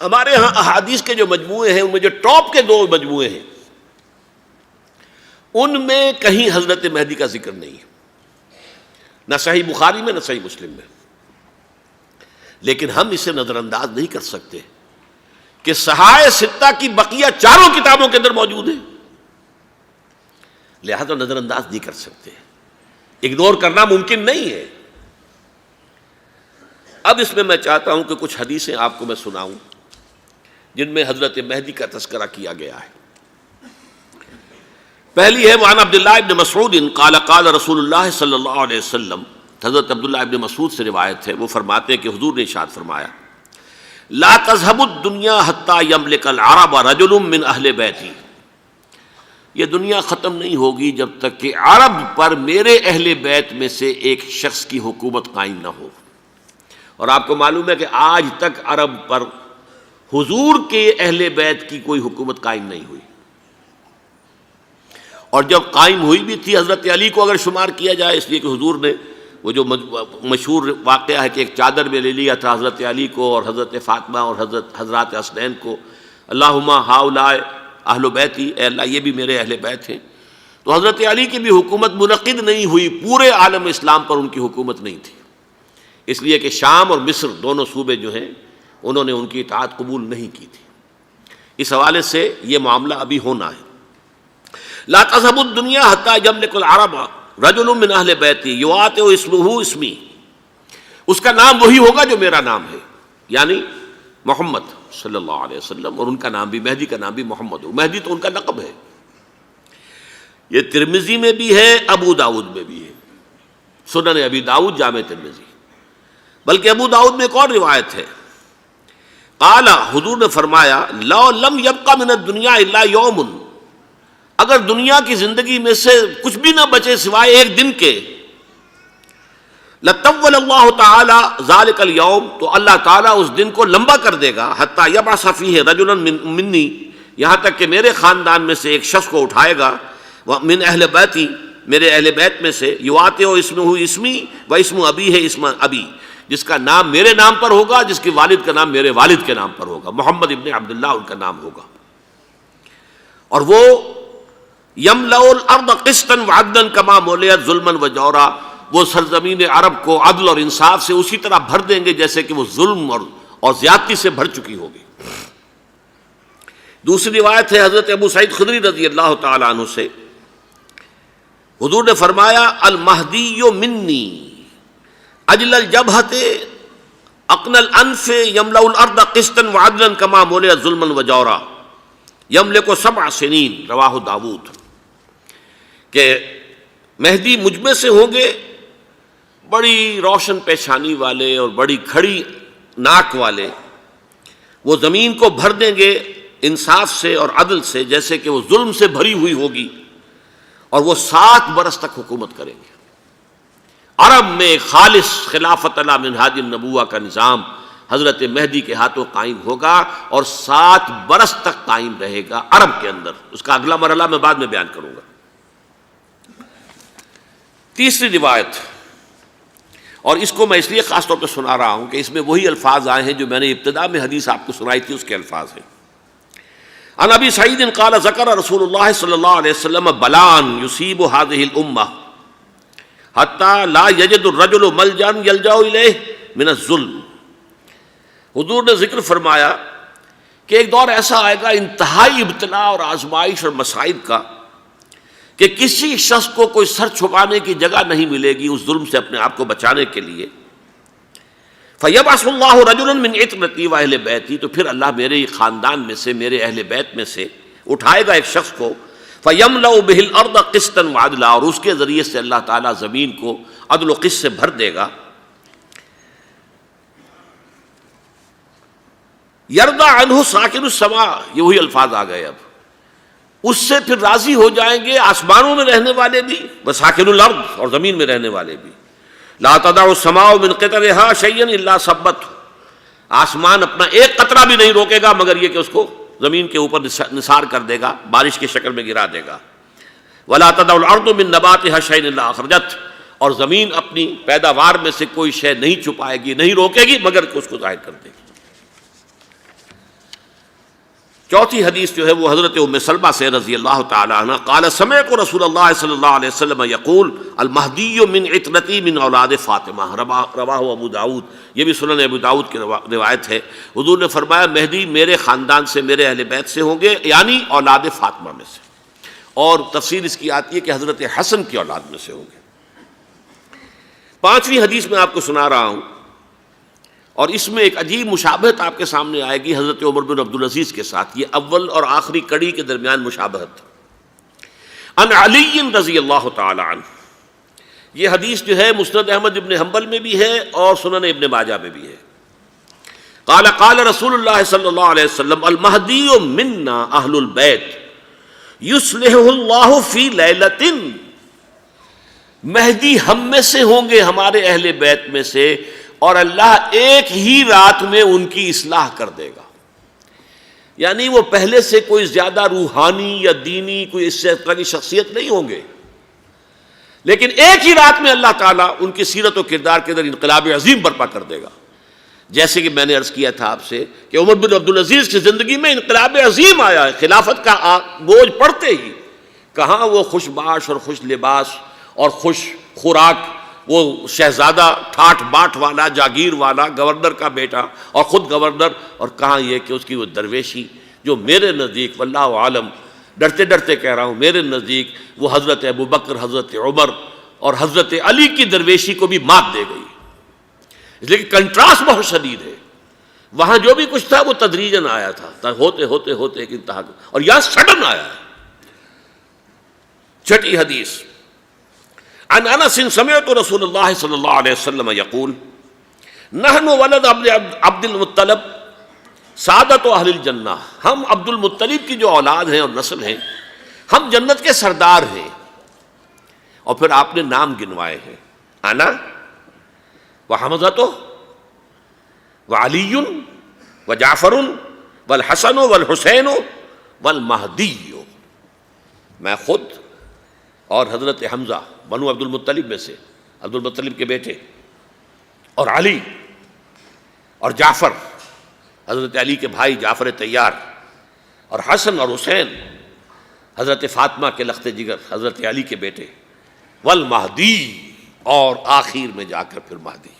ہمارے ہاں احادیث کے جو مجموعے ہیں ان میں جو ٹاپ کے 2 مجموعے ہیں ان میں کہیں حضرت مہدی کا ذکر نہیں ہے، نہ صحیح بخاری میں نہ صحیح مسلم میں. لیکن ہم اسے نظر انداز نہیں کر سکتے کہ صحائح ستہ کی بقیہ 4 کتابوں کے اندر موجود ہیں، لہذا نظر انداز نہیں کر سکتے، اگنور کرنا ممکن نہیں ہے. اب اس میں چاہتا ہوں کہ کچھ حدیثیں آپ کو میں سناؤں جن میں حضرت مہدی کا تذکرہ کیا گیا ہے. پہلی ہے وعن عبداللہ ابن مسعود قال قال رسول اللہ صلی اللہ علیہ وسلم. حضرت عبداللہ ابن مسعود سے روایت ہے، وہ فرماتے ہیں کہ حضور نے ارشاد فرمایا لا تذهب الدنيا حتى يملك العرب رجل من اہل بیتی. یہ دنیا ختم نہیں ہوگی جب تک کہ عرب پر میرے اہل بیت میں سے ایک شخص کی حکومت قائم نہ ہو. اور آپ کو معلوم ہے کہ آج تک عرب پر حضور کے اہل بیت کی کوئی حکومت قائم نہیں ہوئی، اور جب قائم ہوئی بھی تھی حضرت علی کو اگر شمار کیا جائے، اس لیے کہ حضور نے وہ جو مشہور واقعہ ہے کہ ایک چادر میں لے لیا تھا حضرت علی کو اور حضرت فاطمہ اور حضرات حسنین کو، اللہم ہؤلاء اہل بیتی، اے اللہ یہ بھی میرے اہل بیت ہیں. تو حضرت علی کی بھی حکومت منعقد نہیں ہوئی، پورے عالم اسلام پر ان کی حکومت نہیں تھی، اس لیے کہ شام اور مصر دونوں صوبے جو ہیں انہوں نے ان کی اطاعت قبول نہیں کی تھی. اس حوالے سے یہ معاملہ ابھی ہونا ہے. لا تذهب الدنيا حتى يملك العرب رجل من اہل بیتی یواطئ اسمہ اسمی، اس کا نام وہی ہوگا جو میرا نام ہے، یعنی محمد صلی اللہ علیہ وسلم، اور ان کا نام بھی مہدی کا نام بھی محمد ہو. مہدی تو ان کا لقب ہے. یہ ترمذی میں بھی ہے، ابو داؤد میں بھی ہے، سنن ابی داؤد جامع ترمذی. بلکہ ابو داؤد میں ایک اور روایت ہے، قال حضور نے فرمایا لو لم يبق من الدنيا الا يوم، اگر دنیا کی زندگی میں سے کچھ بھی نہ بچے سوائے ایک دن کے، لطول اللہ تعالی ذلک اليوم، تو اللہ تعالیٰ اس دن کو لمبا کر دے گا، حتی یبعث فیہ رجلا منی، یہاں تک کہ میرے خاندان میں سے ایک شخص کو اٹھائے گا، من اہل بیتی، میرے اہل بیت میں سے، یواطئ اسمہ اسمی و اسم ابی ہے اسم ابی، جس کا نام میرے نام پر ہوگا، جس کے والد کا نام میرے والد کے نام پر ہوگا، محمد ابن عبداللہ ان کا نام ہوگا. اور وہ یملأ الارض قسطا وعدلا کما ملئت ظلما وجورا، وہ سرزمین عرب کو عدل اور انصاف سے اسی طرح بھر دیں گے جیسے کہ وہ ظلم اور زیادتی سے بھر چکی ہوگی. دوسری روایت ہے حضرت ابو سعید خدری رضی اللہ تعالی عنہ سے، حضور نے فرمایا المہدی منی اجل الجبہۃ اقن الانف یملأ الارض قسطا وعدلا کما ملئت ظلما وجورا یملک 7 سنین، رواہ داود. کہ مہدی مجھ میں سے ہوں گے بڑی روشن پیشانی والے اور بڑی کھڑی ناک والے، وہ زمین کو بھر دیں گے انصاف سے اور عدل سے جیسے کہ وہ ظلم سے بھری ہوئی ہوگی، اور وہ 7 برس تک حکومت کریں گے. عرب میں خالص خلافت علی منہاج النبوہ کا نظام حضرت مہدی کے ہاتھوں قائم ہوگا اور 7 برس تک قائم رہے گا عرب کے اندر. اس کا اگلا مرحلہ میں بعد میں بیان کروں گا. تیسری روایت، اور اس کو میں اس لیے خاص طور پہ سنا رہا ہوں کہ اس میں وہی الفاظ آئے ہیں جو میں نے ابتدا میں حدیث آپ کو سنائی تھی، اس کے الفاظ ہیں. عن ابی سعید قال ذکر رسول اللہ صلی اللہ علیہ وسلم بلان یصیب هذه الامہ حتی لا یجد الرجل ملجا یلجا الیہ من الظلم. حضور نے ذکر فرمایا کہ ایک دور ایسا آئے گا انتہائی ابتلا اور آزمائش اور مصائب کا کہ کسی شخص کو کوئی سر چھپانے کی جگہ نہیں ملے گی اس ظلم سے اپنے آپ کو بچانے کے لیے. فَيَبْعَثُ اللَّهُ رَجُلًا مِّنْ عِتْرَتِي وَأَهْلِ بَيْتِي، تو پھر اللہ میرے خاندان میں سے، میرے اہل بیت میں سے اٹھائے گا ایک شخص کو، فَيَمْلَأُ بِهِ الْأَرْضَ قِسْطًا وَعَدْلًا، اور اس کے ذریعے سے اللہ تعالیٰ زمین کو عدل و قسط سے بھر دے گا. یرضى عنہ ساکن السماء، یہ وہی الفاظ آ گئے. اب اس سے پھر راضی ہو جائیں گے آسمانوں میں رہنے والے بھی، وساکن الارض، اور زمین میں رہنے والے بھی. لا تدع السماء من قطرها شيئا الا ثبته، آسمان اپنا ایک قطرہ بھی نہیں روکے گا مگر یہ کہ اس کو زمین کے اوپر نثار کر دے گا، بارش کی شکل میں گرا دے گا. ولا تدع الارض من نباتها شيئا الا اخرجته، اور زمین اپنی پیداوار میں سے کوئی شے نہیں چھپائے گی، نہیں روکے گی مگر کہ اس کو ظاہر کر دے گی. چوتھی حدیث جو ہے وہ حضرت ام سلمہ سے رضی اللہ تعالی عنہ قال سمعت رسول اللہ صلی اللہ علیہ وسلم یقول المہدی من عترتی من اولاد فاطمہ، رواہ ابو داؤد، یہ بھی سنن ابو داؤد کی روایت ہے۔ حضور نے فرمایا مہدی میرے خاندان سے، میرے اہل بیت سے ہوں گے، یعنی اولاد فاطمہ میں سے، اور تفسیر اس کی آتی ہے کہ حضرت حسن کی اولاد میں سے ہوں گے۔ پانچویں حدیث میں آپ کو سنا رہا ہوں، اور اس میں ایک عجیب مشابہت آپ کے سامنے آئے گی حضرت عمر بن عبدالعزیز کے ساتھ، یہ اول اور آخری کڑی کے درمیان مشابہت۔ ان علی رضی اللہ تعالی عنہ، یہ حدیث جو ہے مسند احمد ابن حنبل میں بھی ہے اور سنن ابن ماجہ میں بھی ہے۔ قال قال رسول اللہ صلی اللہ علیہ وسلم المہدی منا اہل البیت یصلح اللہ فی لیلۃ، مہدی ہم میں سے ہوں گے، ہمارے اہل بیت میں سے، اور اللہ ایک ہی رات میں ان کی اصلاح کر دے گا۔ یعنی وہ پہلے سے کوئی زیادہ روحانی یا دینی کوئی اس طرح کی شخصیت نہیں ہوں گے، لیکن ایک ہی رات میں اللہ تعالیٰ ان کی سیرت و کردار کے اندر انقلاب عظیم برپا کر دے گا۔ جیسے کہ میں نے عرض کیا تھا آپ سے کہ عمر بن عبدالعزیز کی زندگی میں انقلاب عظیم آیا ہے، خلافت کا بوجھ پڑتے ہی کہاں وہ خوش باش اور خوش لباس اور خوش خوراک، وہ شہزادہ ٹھاٹ باٹ والا، جاگیر والا، گورنر کا بیٹا اور خود گورنر، اور کہاں یہ کہ اس کی وہ درویشی جو میرے نزدیک واللہ عالم، ڈرتے ڈرتے کہہ رہا ہوں، میرے نزدیک وہ حضرت ابو بکر، حضرت عمر اور حضرت علی کی درویشی کو بھی مات دے گئی، اس لیے کہ کنٹراسٹ بہت شدید ہے۔ وہاں جو بھی کچھ تھا وہ تدریجاً آیا تھا، ہوتے ہوتے ہوتے ایک انتہا، اور یہاں سڈن آیا ہے۔ چھٹی حدیث عن انس سمعت رسول اللہ صلی اللہ علیہ وسلم یقول نحن ولد عبد المطلب سعادت اہل الجنہ، ہم عبد المطلب کی جو اولاد ہیں اور نسل ہیں، ہم جنت کے سردار ہیں۔ اور پھر آپ نے نام گنوائے ہیں، انا وحمزۃ وعلی وجعفر والحسن والحسین والمہدی، میں خود اور حضرت حمزہ بنو عبد المطلب میں سے، عبد المطلب کے بیٹے، اور علی اور جعفر حضرت علی کے بھائی جعفر طیار، اور حسن اور حسین حضرت فاطمہ کے لخت جگر حضرت علی کے بیٹے، والمہدی، اور آخر میں جا کر پھر مہدی۔